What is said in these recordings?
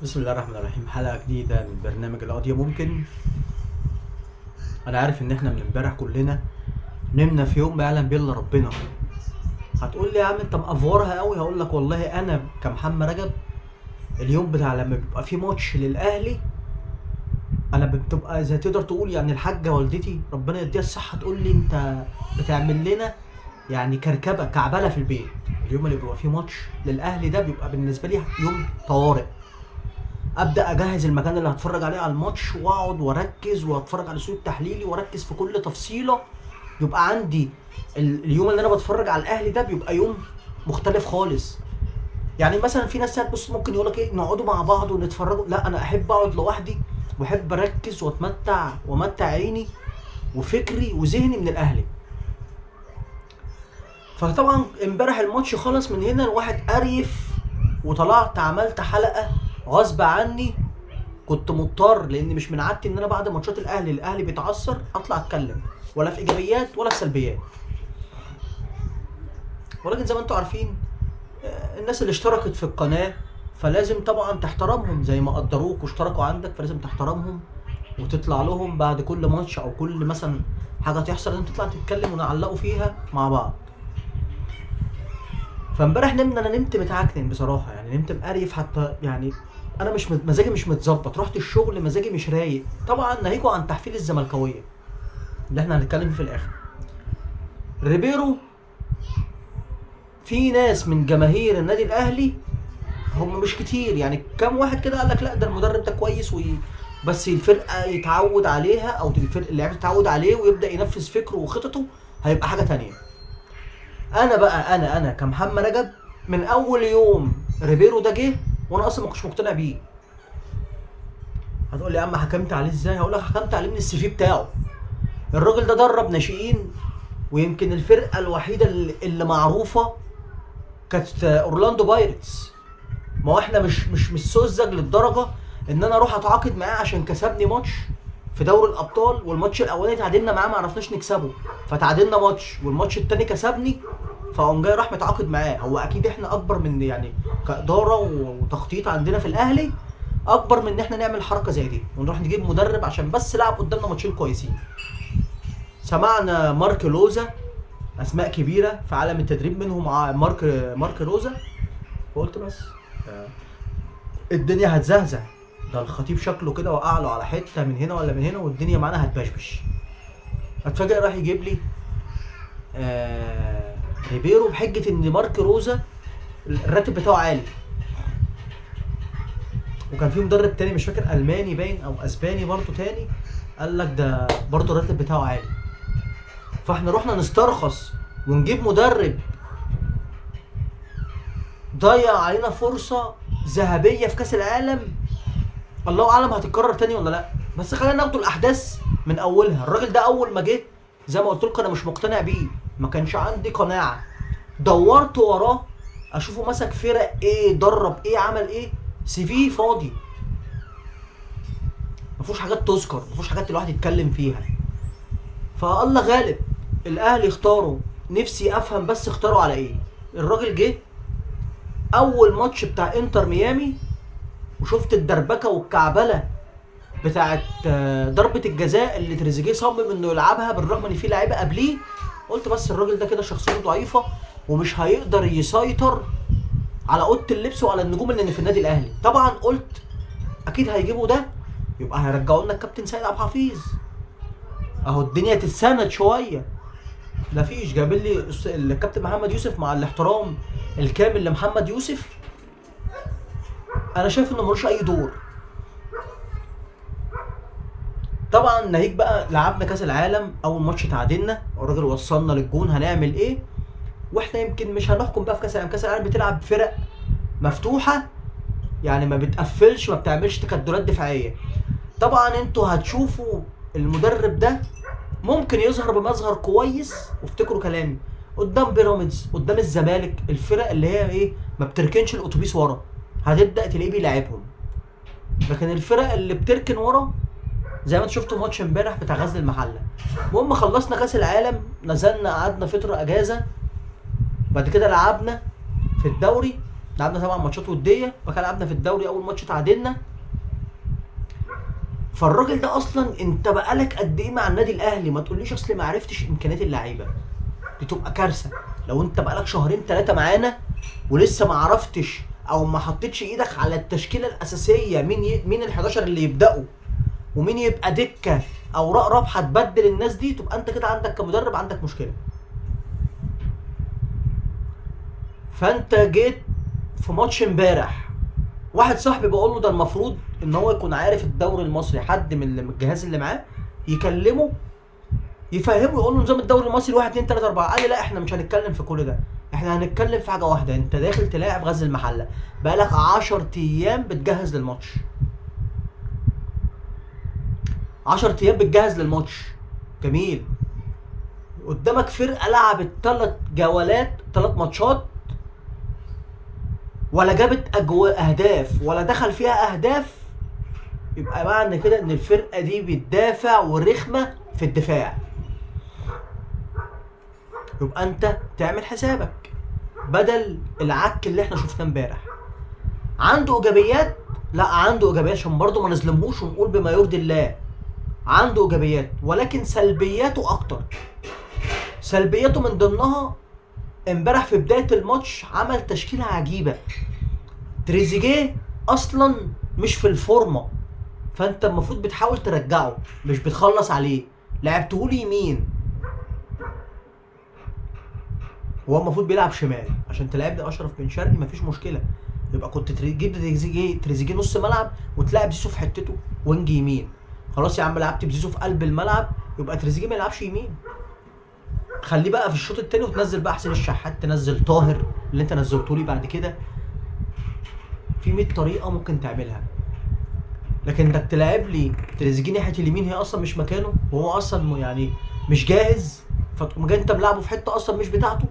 بسم الله الرحمن الرحيم. حلقة جديدة من برنامج القضية ممكن. أنا عارف إن إحنا من امبارح كلنا نمنا في يوم ما يعلم بيه إلا ربنا. هتقول لي يا عم أنت مأفورها قوي، هقول لك والله أنا كمحمد رجب اليوم بتاع لما بيبقى في ماتش للأهلي أنا بتبقى زي تقدر تقول يعني الحاجة والدتي ربنا يديها الصحة تقول لي أنت بتعمل لنا يعني كركبة كعبلة في البيت. اليوم اللي بيبقى فيه ماتش للأهلي ده بيبقى بالنسبة لي يوم طوارئ. ابدا اجهز المكان اللي هتفرج عليه على الماتش واقعد واركز واتفرج على الاسلوب التحليلي واركز في كل تفصيله. يبقى عندي اليوم اللي انا بتفرج على الاهلي ده بيبقى يوم مختلف خالص. يعني مثلا في ناس هتبص ممكن يقول لك ايه نقعدوا مع بعض ونتفرجوا، لا انا احب اقعد لوحدي واحب اركز واتمتع وامتع عيني وفكري وذهني من الاهلي. فطبعا امبارح الماتش خلص من هنا الواحد قريف وطلعت عملت حلقه غصب عني. كنت مضطر لان مش من عادتي ان انا بعد ماتشات الاهلي بيتعثر اطلع اتكلم ولا في ايجابيات ولا في سلبيات. ولكن زي ما انتم عارفين الناس اللي اشتركت في القناه فلازم طبعا تحترمهم زي ما قدروك واشتركوا عندك، فلازم تحترمهم وتطلع لهم بعد كل ماتش او كل مثلا حاجه تحصل انت تطلع تتكلم ونعلقوا فيها مع بعض. فامبارح انا نمت متعكنن بصراحه، يعني نمت مقريف حتى، يعني انا مش مزاجي مش متظبط، رحت الشغل مزاجي مش رايق. طبعا ناهيكوا عن تحفيل الزملكاويه اللي احنا هنتكلم فيه في الاخر. ريبيرو، في ناس من جماهير النادي الاهلي هم مش كتير، يعني كام واحد كده قال لك لا ده المدرب ده كويس بس الفرقه يتعود عليها او اللعيبه تتعود عليه ويبدا ينفذ فكره وخططه هيبقى حاجه تانية. انا بقى انا كمحمد رجب من اول يوم ريبيرو ده جه وانا اصلا ما كنتش مقتنع بيه. هتقول لي يا عم حكمت عليه ازاي؟ هقول لك حكمت عليه من السي في بتاعه. الراجل ده درب ناشئين، ويمكن الفرقه الوحيده اللي معروفه كانت اورلاندو بايرتس. ما هو احنا مش سذج للدرجه ان انا اروح اتعاقد معاه عشان كسبني ماتش في دوري الابطال، والماتش الاولاني تعادلنا معاه ما عرفناش نكسبه، فتعادلنا ماتش والماتش التاني كسبني فقام جاي راح متعاقد معاه. هو اكيد احنا اكبر من يعني كاداره وتخطيط عندنا في الاهلي اكبر من ان احنا نعمل حركه زي دي ونروح نجيب مدرب عشان بس لعب قدامنا ماتشين كويسين. سمعنا مارك لوزا، اسماء كبيره في عالم التدريب منهم مارك روزا، فقلت بس الدنيا هتزهزه. ده الخطيب شكله كده وقع له على حته من هنا ولا من هنا والدنيا معانا هتبشبش. اتفاجئ راح يجيب لي ريبيرو بحجه ان مارك روزا الراتب بتاعه عالي، وكان في مدرب تاني مش فاكر الماني باين او اسباني برضه تاني قال لك ده برضه الراتب بتاعه عالي. فاحنا رحنا نسترخص ونجيب مدرب ضيع علينا فرصه ذهبيه في كاس العالم. الله اعلم هتتكرر تاني ولا لا، بس خلينا ناخد الاحداث من اولها. الراجل ده اول ما جه زي ما قلت لكم انا مش مقتنع بيه، ما كانش عندي قناعه. دورت وراه اشوفه مسك فرق ايه، درب ايه، عمل ايه، سي في فاضي ما فيهوش حاجات تذكر، ما فيهوش حاجات الواحد يتكلم فيها. فالله غالب الاهلي اختاروا، نفسي افهم بس اختاروا على ايه. الراجل جه اول ماتش بتاع انتر ميامي وشفت الدربكه والكعبله بتاعت ضربه الجزاء اللي تريزيجيه صمم انه يلعبها بالرغم ان في لعيبه قبليه. قلت بس الراجل ده كده شخصيته ضعيفه ومش هيقدر يسيطر على اوضه اللبس وعلى النجوم اللي في النادي الاهلي. طبعا قلت اكيد هيجيبوا ده يبقى هيرجعوا لنا الكابتن سيد عبد الحفيظ، اهو الدنيا تتسند شويه. مفيش، جاب لي الكابتن محمد يوسف مع الاحترام الكامل لمحمد يوسف، انا شايف انه ملوش اي دور. طبعا ناهيك بقى لعبنا كاس العالم اول ماتش تعادلنا والراجل وصلنا للجون، هنعمل ايه؟ واحنا يمكن مش هنحكم بقى في كاس العالم. كاس العالم بتلعب فرق مفتوحه، يعني ما بتقفلش ما بتعملش تكتلات دفاعيه. طبعا انتوا هتشوفوا المدرب ده ممكن يظهر بمظهر كويس، وافتكروا كلامي، قدام بيراميدز قدام الزمالك الفرق اللي هي ايه ما بتركنش الاتوبيس ورا هتبدا تلاقيه بيلاعبهم. لكن الفرق اللي بتركن ورا زي ما انتوا شفتوا ماتش امبارح بتاع غزل المحله. المهم خلصنا كاس العالم، نزلنا قعدنا فتره اجازه، بعد كده لعبنا في الدوري. لعبنا 7 ماتشات وديه، وكان لعبنا في الدوري اول ماتش تعادلنا. فالراجل ده اصلا انت بقالك قد ايه مع النادي الاهلي؟ ما تقوليش اصل ما عرفتش امكانيات اللعيبه، دي تبقى كارثه. لو انت بقالك شهرين 3 معانا ولسه ما عرفتش او ما حطيتش ايدك على التشكيله الاساسيه، مين ال 11 اللي يبداوا ومين يبقى دكه او رابحه تبدل الناس دي، تبقى انت كده عندك كمدرب عندك مشكله. فانت جيت في ماتش امبارح، واحد صاحبي بقول له ده المفروض ان هو يكون عارف الدوري المصري، حد من الجهاز اللي معاه يكلمه يفهمه، يقول له نظام الدوري المصري 1 2 3 4. قال لي لا احنا مش هنتكلم في كل ده، احنا هنتكلم في حاجه واحده، انت داخل تلاعب غزل المحله، بقالك 10 ايام بتجهز للماتش، 10 ايام بتجهز للماتش. جميل. قدامك فرقه لعبت 3 جولات 3 ماتشات ولا جابت اهداف ولا دخل فيها اهداف، يبقى معنى كده ان الفرقه دي بتدافع ورخمه في الدفاع. يبقى انت تعمل حسابك بدل العك اللي احنا شفناه امبارح. عنده ايجابيات، لا عنده ايجابيات عشان برضه ما نظلمهوش ونقول بما يرضي الله، عنده ايجابيات، ولكن سلبياته اكتر. سلبياته من ضمنها امبارح في بدايه الماتش عمل تشكيله عجيبه. تريزيجيه اصلا مش في الفورمه، فانت المفروض بتحاول ترجعه مش بتخلص عليه. لعبتهولي يمين، هو المفروض بيلعب شمال. عشان تلعب اشرف بن شرقي مفيش مشكله، يبقى كنت تجيب تريزيجيه نص ملعب وتلاعب زيزو في حتته وينج يمين. خلاص يا عم لعبت بزيزو في قلب الملعب، يبقى تريزيجيه ما يلعبش يمين، خليه بقى في الشوط الثاني وتنزل بقى حسين الشحات، تنزل طاهر اللي انت نزلته لي بعد كده. في 100 طريقه ممكن تعملها، لكن انك تلعب لي تريزيجيه ناحيه اليمين هي اصلا مش مكانه، وهو اصلا يعني مش جاهز، فتقوم جاي انت ملعبه في حته اصلا مش بتاعته.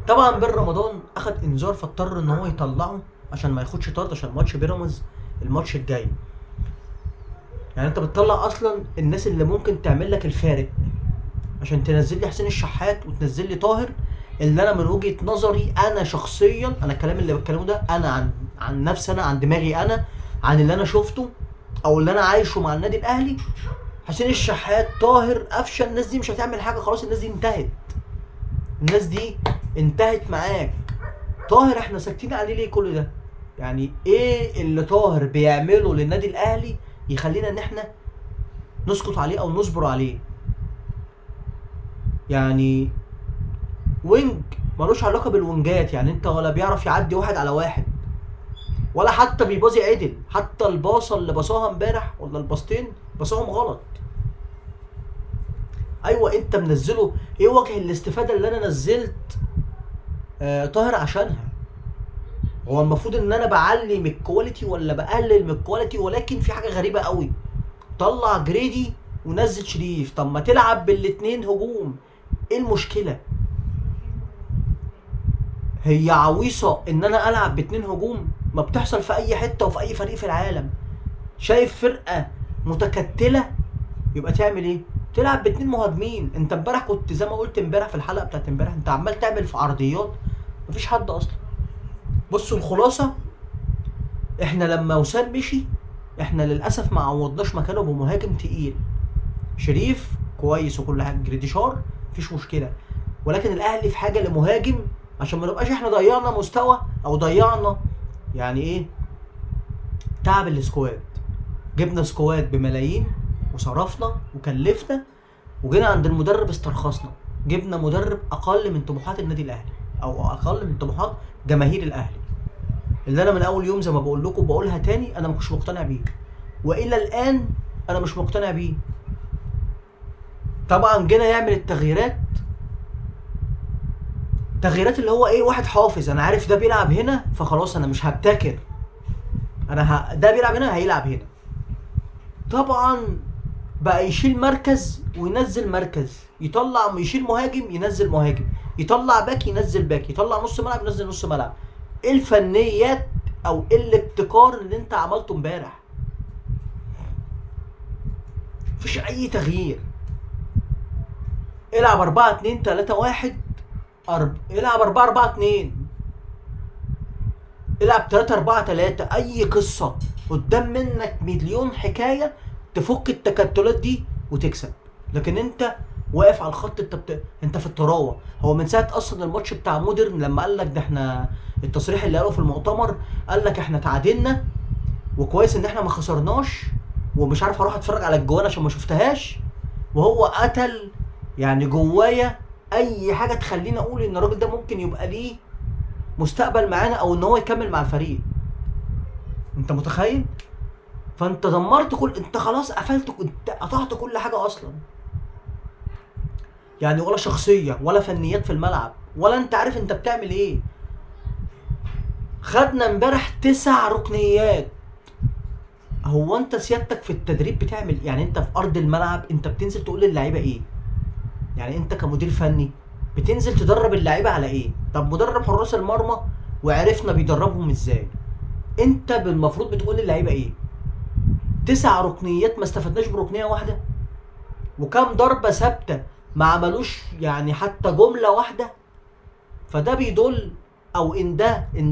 طبعا بن رمضان اخد انذار فاضطر ان هو يطلعه عشان ما ياخدش طرد عشان ماتش بيراميدز الماتش الجاي. يعني انت بتطلع اصلا الناس اللي ممكن تعمل لك الفارق عشان تنزل لي حسين الشحات وتنزل لي طاهر، اللي انا من وجهة نظري انا شخصيا، انا الكلام اللي بتكلمه ده انا عن نفسي، انا عن دماغي، انا عن اللي انا شفته او اللي انا عايشه مع النادي الاهلي. حسين الشحات، طاهر، قفشه، الناس دي مش هتعمل حاجه، خلاص الناس دي انتهت، الناس دي انتهت معاك. طاهر احنا ساكتين عليه ليه كل ده؟ يعني ايه اللي طاهر بيعمله للنادي الاهلي يخلينا ان احنا نسكت عليه او نصبر عليه؟ يعني وينج ملوش علاقه بالونجات، يعني انت ولا بيعرف يعدي 1 على 1 ولا حتى بيبازي عدل، حتى الباصه اللي باصاها امبارح ولا الباصتين باصاهم غلط. ايوه انت منزله، ايه وجه الاستفاده اللي انا نزلت طاهر عشانها؟ هو المفروض ان انا بعلي من الكواليتي ولا بقلل من الكواليتي؟ ولكن في حاجه غريبه قوي، طلع جريدي ونزل شريف. طب ما تلعب بالاتنين هجوم، ايه المشكله؟ هي عويصه ان انا العب باتنين هجوم؟ ما بتحصل في اي حته وفي اي فريق في العالم. شايف فرقه متكتله يبقى تعمل ايه؟ تلعب باتنين مهاجمين. انت امبارح كنت زي ما قلت امبارح في الحلقه بتاعت امبارح، انت عمال تعمل في عرضيات مفيش حد اصلا. بصوا الخلاصه، احنا لما وسام مشي احنا للاسف ما عوضناش مكانه بمهاجم تقيل. شريف كويس وكل حاجه، جريديشار مفيش مشكله، ولكن الاهلي في حاجه لمهاجم عشان ما نبقاش احنا ضيعنا مستوى او ضيعنا يعني ايه تعب السكواد. جبنا سكواد بملايين وصرفنا وكلفنا، وجينا عند المدرب استرخصنا، جبنا مدرب اقل من طموحات النادي الاهلي او اقل من طموحات جماهير الاهلي، اللي انا من اول يوم زي ما بقول لكم بقولها تاني انا مش مقتنع بيه، والى الان انا مش مقتنع بيه. طبعا جينا يعمل التغييرات اللي هو ايه، واحد حافظ انا عارف ده بيلعب هنا فخلاص انا مش هبتكر، ده بيلعب هنا هيلعب هنا. طبعا بقى يشيل مركز وينزل مركز، يطلع يشيل مهاجم ينزل مهاجم، يطلع باك ينزل باك، يطلع نص ملعب ينزل نص ملعب. ايه الفنيات او ايه الابتكار اللي انت عملته امبارح؟ مفيش اي تغيير. العب 4 2 3 1 العب 4-4-2، العب 3-4-3، اي قصه قدام منك مليون حكايه تفك التكتلات دي وتكسب. لكن انت واقف على الخط، انت في الطراوه. هو من ساعه اصلا الماتش بتاع مودرن لما قال لك ده احنا، التصريح اللي قاله في المؤتمر قال لك احنا تعادلنا وكويس ان احنا ما خسرناش، ومش عارف هروح اتفرج على الجوان عشان ما شفتهاش. وهو قتل يعني جوايا اي حاجه تخليني اقول ان الراجل ده ممكن يبقى ليه مستقبل معانا او ان هو يكمل مع الفريق. انت متخيل؟ فانت دمرت انت خلاص قفلت، انت قطعت كل حاجه اصلا. يعني ولا شخصيه ولا فنيات في الملعب، ولا انت عارف انت بتعمل ايه. خدنا امبارح 9 ركنيات. هو انت سيادتك في التدريب بتعمل يعني؟ انت في ارض الملعب انت بتنزل تقول للعيبه ايه؟ يعني انت كمدير فني بتنزل تدرب اللعيبه على ايه؟ طب مدرب حراس المرمى وعرفنا بيدربهم ازاي، انت بالمفروض بتقول للعيبه ايه؟ 9 ركنيات ما استفدناش بركنيه واحده، وكام ضربه ثابته ما عملوش يعني حتى جمله واحده. فده بيدل، او ان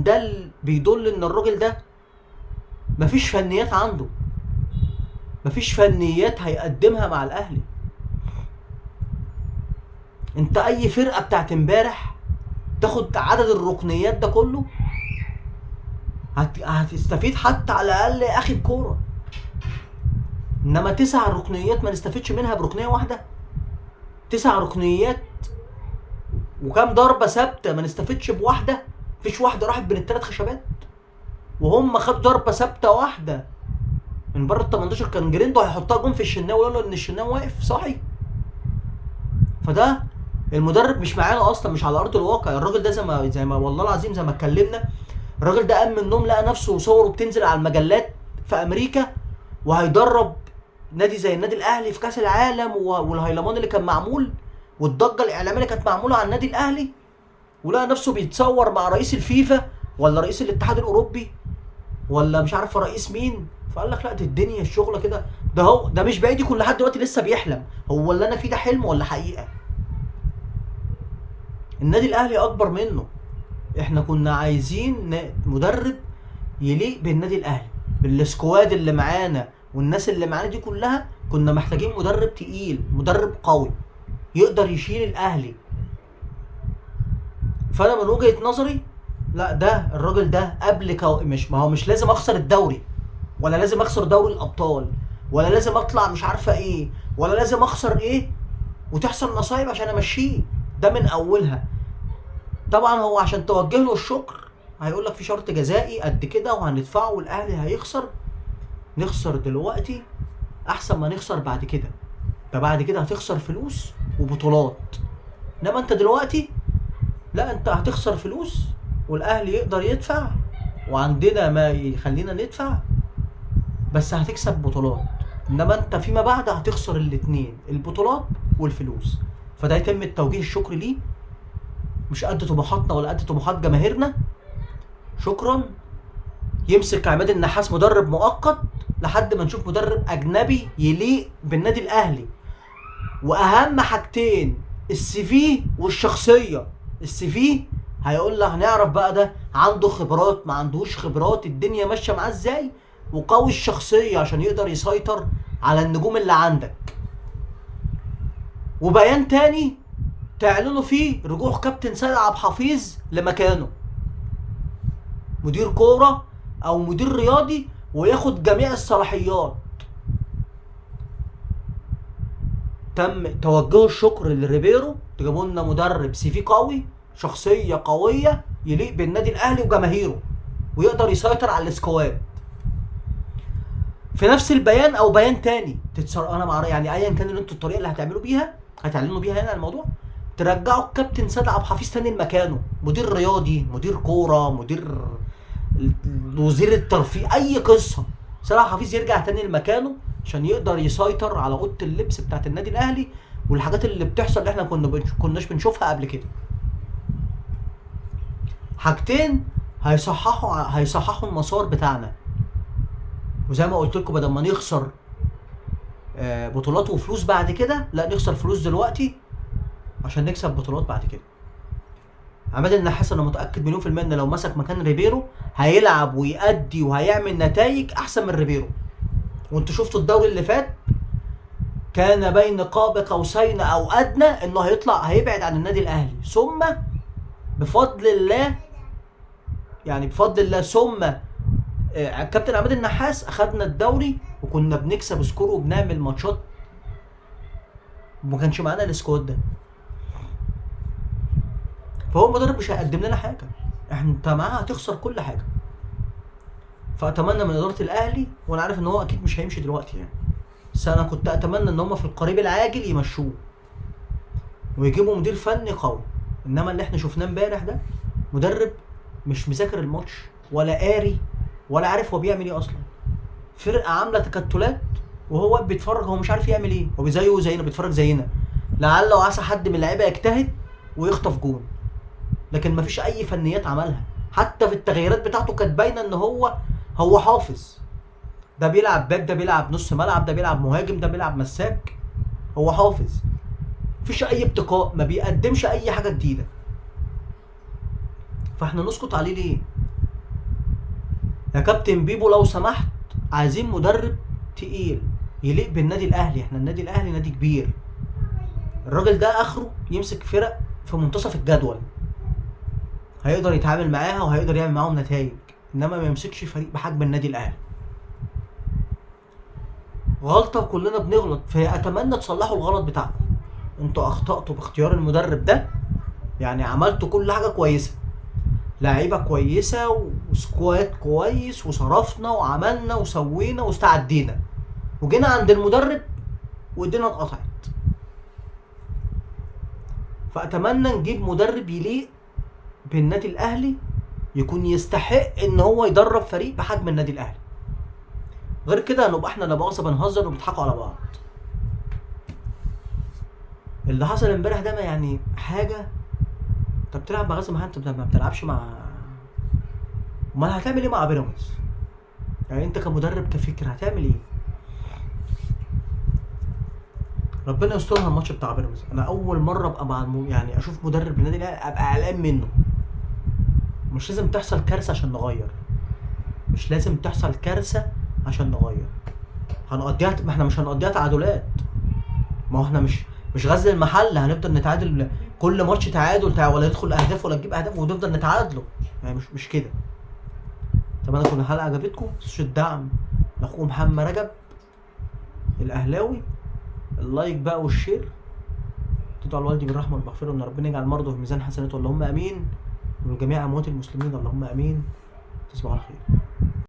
ده بيدل ان الراجل ده مفيش فنيات عنده، مفيش فنيات هيقدمها مع الاهلي. انت اي فرقه بتاعت امبارح تاخد عدد الركنيات ده كله هتستفيد حتى على الاقل اخد كوره. انما 9 ركنيات ما نستفدش منها بركنيه واحده. 9 ركنيات وكام ضربه ثابته ما نستفدش بواحده. مفيش واحده راحت بين الثلاث خشبات، وهم خدوا ضربه ثابته واحده من بره ال 18. كان جريندو هيحطها جون في الشناوي لولا ان الشناوي واقف صاحي. فده المدرب مش معانا اصلا، مش على ارض الواقع. الراجل ده زي ما والله العظيم زي ما اتكلمنا، الراجل ده قام من النوم لقى نفسه وصوره بتنزل على المجلات في امريكا وهيدرب نادي زي النادي الاهلي في كاس العالم، والهيلمان اللي كان معمول والضجه الاعلاميه اللي كانت معموله على النادي الاهلي، ولقى نفسه بيتصور مع رئيس الفيفا ولا رئيس الاتحاد الاوروبي ولا مش عارف رئيس مين. فقال لك لا، دي الدنيا الشغله كده. ده مش بعيد يكون لحد دلوقتي لسه بيحلم. هو اللي انا فيه ده حلم ولا حقيقه؟ النادي الاهلي اكبر منه. احنا كنا عايزين مدرب يليق بالنادي الاهلي، بالسكواد اللي معانا والناس اللي معانا دي كلها. كنا محتاجين مدرب تقيل، مدرب قوي يقدر يشيل الاهلي. فانا من وجهة نظري لا، ده الراجل ده ما هو مش لازم اخسر الدوري، ولا لازم اخسر دوري الابطال، ولا لازم اطلع مش عارفه ايه، ولا لازم اخسر ايه وتحصل نصايب عشان امشيه. ده من اولها. طبعا هو عشان توجه له الشكر هيقول لك في شرط جزائي قد كده وهندفعه والاهلي هيخسر. نخسر دلوقتي احسن ما نخسر بعد كده. ده بعد كده هتخسر فلوس وبطولات. انما انت دلوقتي لا، انت هتخسر فلوس والاهلي يقدر يدفع وعندنا ما يخلينا ندفع، بس هتكسب بطولات. انما انت فيما بعد هتخسر الاتنين، البطولات والفلوس. فده يتم التوجيه الشكر ليه. مش قد طموحاتنا ولا قد طموحات جماهيرنا. شكرا. يمسك عماد النحاس مدرب مؤقت لحد ما نشوف مدرب اجنبي يليق بالنادي الاهلي. واهم حاجتين السي في والشخصيه. السي في هيقول لك هنعرف بقى ده عنده خبرات ما عندهوش خبرات، الدنيا ماشيه معاه ازاي. وقوي الشخصيه عشان يقدر يسيطر على النجوم اللي عندك. وبيان تاني تعلنوا فيه رجوع كابتن سيد عبد الحفيظ لمكانه مدير كوره او مدير رياضي، وياخد جميع الصلاحيات. تم توجه الشكر لريبيرو. تجيبوا لنا مدرب سي في قوي، شخصيه قويه يليق بالنادي الاهلي وجماهيره ويقدر يسيطر على السكواد. في نفس البيان او بيان تاني انا مع يعني ايا كان اللي انتوا الطريقه اللي هتعلنوا بيها هنا الموضوع، ترجعوا الكابتن سيد عبد الحفيظ تاني لمكانه، مدير رياضي، مدير كوره، وزير الترفيه، اي قصه. سيد عبد الحفيظ يرجع تاني لمكانه عشان يقدر يسيطر على اوضه اللبس بتاعت النادي الاهلي والحاجات اللي بتحصل اللي احنا كناش بنشوفها قبل كده. حاجتين هيصححوا المسار بتاعنا. وزي ما قلت لكم بدل ما نخسر بطولات وفلوس بعد كده، لا نخسر فلوس دلوقتي عشان نكسب بطولات بعد كده. عماد النحاس انا متاكد مليون في الميه ان لو مسك مكان ريبيرو هيلعب ويأدي وهيعمل نتائج احسن من ريبيرو. وانتوا شفتوا الدوري اللي فات كان بين قاب قوسين او ادنى انه هيبعد عن النادي الاهلي، ثم بفضل الله يعني بفضل الله ثم كابتن عماد النحاس اخدنا الدوري وكنا بنكسب سكور وبنعمل ماتشات وما كانش معانا السكواد ده. فهو المدرب مش هيقدم لنا حاجه، انت معاه هتخسر كل حاجه. فاتمنى من اداره الاهلي، وانا عارف ان هو اكيد مش هيمشي دلوقتي يعني، بس انا كنت اتمنى ان هم في القريب العاجل يمشوه ويجيبوا مدير فني قوي. انما اللي احنا شفناه امبارح ده مدرب مش مذاكر الماتش ولا قاري ولا عارف هو بيعمل ايه اصلا. فرقه عامله تكتلات وهو واقف بيتفرج، هو مش عارف يعمل ايه، هو زيه زينا بيتفرج زينا، لعل وعسى حد من اللعيبه يجتهد ويخطف جون، لكن مفيش اي فنيات عملها. حتى في التغييرات بتاعته كانت باينه ان هو حافظ، ده بيلعب باك، ده بيلعب نص ملعب، ده بيلعب مهاجم، ده بيلعب مساك، هو حافظ. مفيش اي ابتكار، ما بيقدمش اي حاجه جديده. فاحنا نسكت عليه ليه؟ يا كابتن بيبو لو سمحت، عايزين مدرب تقيل يليق بالنادي الاهلي. احنا النادي الاهلي نادي كبير، الراجل ده اخره يمسك فرق في منتصف الجدول، هيقدر يتعامل معاها وهيقدر يعمل معاهم نتائج، انما ما يمسكش فريق بحجم النادي الاهلي. غلطه كلنا بنغلط، فاتمنى تصلحوا الغلط بتاعكم. انتوا اخطأتوا باختيار المدرب ده، يعني عملتوا كل حاجه كويسه، لعيبه كويسه وسكواد كويس وصرفنا وعملنا وسوينا واستعدينا، وجينا عند المدرب وايدينا اتقطعت. فاتمنى نجيب مدرب يليق بالنادي الاهلي، يكون يستحق ان هو يدرب فريق بحجم النادي الاهلي. غير كده هنبقى احنا لا مؤاخذه بنهزر وبنضحكوا على بعض. اللي حصل امبارح ده ما يعني حاجه، انت بتلعب مع غزل محل، انت ما بتلعبش مع، امال هتعمل ايه مع بيراميدز؟ يعني انت كمدرب كفكر هتعمل ايه؟ ربنا يسترها الماتش بتاع بيراميدز. انا اول مره ابقى مع يعني اشوف مدرب النادي الاهلي ابقى قلقان منه. مش لازم تحصل كارثه عشان نغير، مش لازم تحصل كارثه عشان نغير. هنقضيها، ما احنا مش هنقضيها تعادلات، ما هو احنا مش غزل المحله هنفضل نتعادل كل ماتش تعادل ولا يدخل اهداف ولا تجيب اهداف ونفضل نتعادلوا، يعني مش كده. اتمنى تكون الحلقه عجبتكم. تنسوش الدعم لاخوكم محمد رجب الاهلاوي، اللايك بقى والشير، تدعوا الوالدي بالرحمه والمغفره، وان ربنا يجعل مرضه في ميزان حسناته اللهم امين، والجميع اموات المسلمين اللهم امين. تصبحوا على خير.